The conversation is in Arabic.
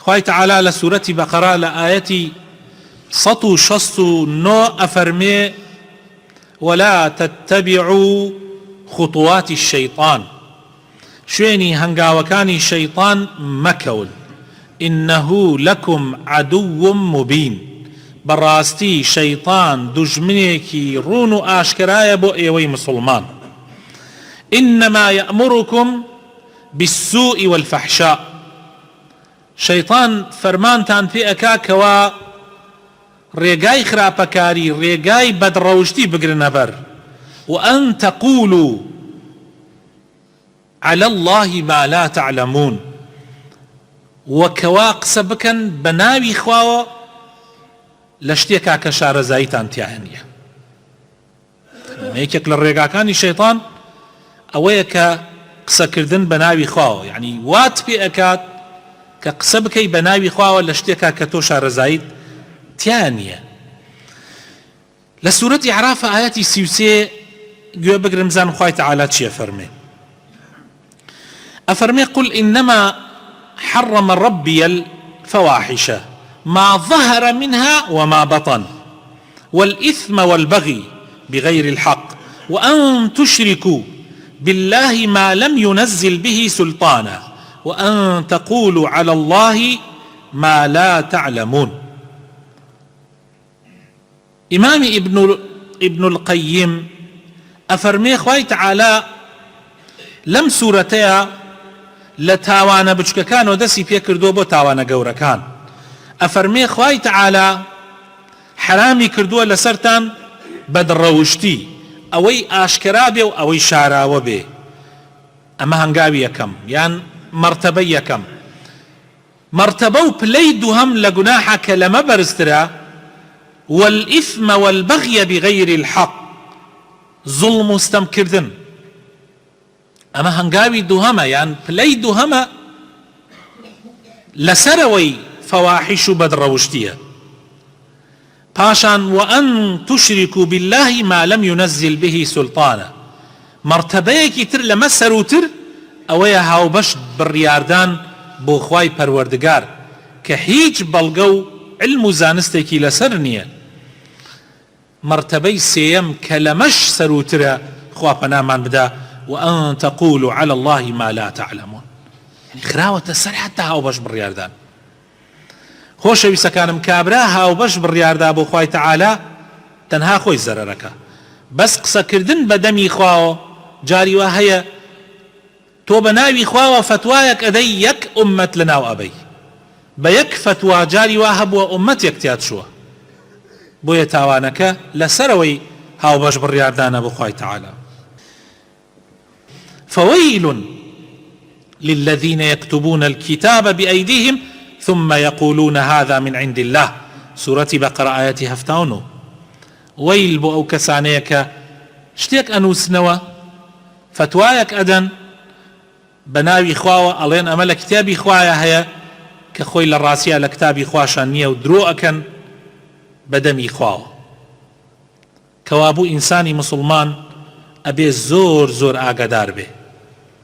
خوای تعالی لسورة بقرة لآية 169 أفرمي ولا تتبعوا خطوات الشيطان شويني هنگاوكاني شيطان مكول إنه لكم عدو مبين براستي شيطان دجمنيكي رونو آشكرايا بو ايوي مسلمان إنما يأمركم بالسوء والفحشاء شيطان فرمانتان في أكاكوا ريقاي خراپكاري ريقاي بدروشتي بقرنبر وأن تقولوا على الله ما لا تعلمون وكوا قسبكن بناوي خواو لشتيكا كشار زايتان تيانيا ميكك للريقاكاني الشيطان اويك قسكردن بناوي خواو يعني وات بي اكاد كقسبكي بناوي خواو لشتيكا كتو شار زايت تيانيا لسورة إعراف آياتي سيوسي قوة بقرمزان خواهي تعالى تشي أفرمي قل إنما حرم ربي الفواحش ما ظهر منها وما بطن والإثم والبغي بغير الحق وأن تشركوا بالله ما لم ينزل به سلطانا وأن تقولوا على الله ما لا تعلمون إمام ابن القيم أفرمي خواهي تعالى لم سورتها لتاوانا بچككان ودسي بيكردو بو تاوانا قوركان أفرمي خواهي تعالى حرامي كردو لسرتان بدروشتي أوي آشكرابي أوي شاراوبي أما هنقاوي يكم يعني مرتبي يكم مرتبو بليدو هم لقناحك لما برسترا والإثم والبغي بغير الحق ظلم مستمكردن أما هنقاوي دوهما يعني بلي دوهما لسروي فواحش بدروشتية باشان وأن تشركوا بالله ما لم ينزل به سلطانا مرتبيك تر لما سروتر أويا هاو بش بالرياردان بوخواي پروردگار كهيج بلغو علم زانستكي لسرنية مرتبي سيم كلمش سروتر خوابنا من بدا وأن تقولوا على الله ما لا تعلمون يعني خراوة السر حتى هاو باش بالرياردان خوش ويسكانم كابرا هاو باش بالرياردان بو خواي تعالى تنها خوي زرركا بس قصة كردن بدمي خواو جاري وهي تو بناوي خواو فتوايك أدي يك أمة لناو أبي بيك فتوى جاري واهب وأمت يكتيات شوى بو يتاوانك لسروي هاو باش بالرياردان بو خواي تعالى فويل للذين يكتبون الكتاب بأيديهم ثم يقولون هذا من عند الله سورة بقرة آياتي هفتاونو ويل بو أو كسانيك شتيك أنوسنوا فتوايك أدن بناوي خواوة ألين أمل كتابي خوايا هيا كخوي للراسية لكتابي خواشانية ودروءكا بدمي خواوة كوابو إنساني مسلمان أبي زور زور آقادار به